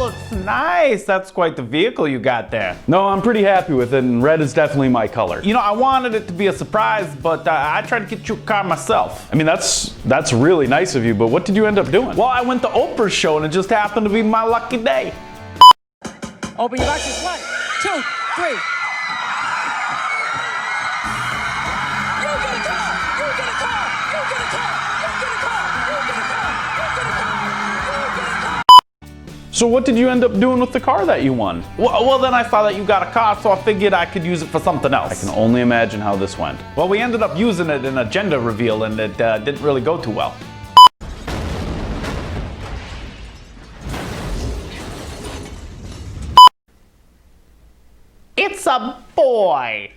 looks nice. That's quite the vehicle you got there. No, I'm pretty happy with it, and red is definitely my color. You know, I wanted it to be a surprise, but I tried to get you a car myself. I mean, that's really nice of you, but what did you end up doing? Well, I went to Oprah's show, and it just happened to be my lucky day. Open your boxes. 1, 2, 3. So what did you end up doing with the car that you won? Well, then I saw that you got a car, so I figured I could use it for something else. I can only imagine how this went. Well, we ended up using it in a gender reveal, and it didn't really go too well. It's a boy.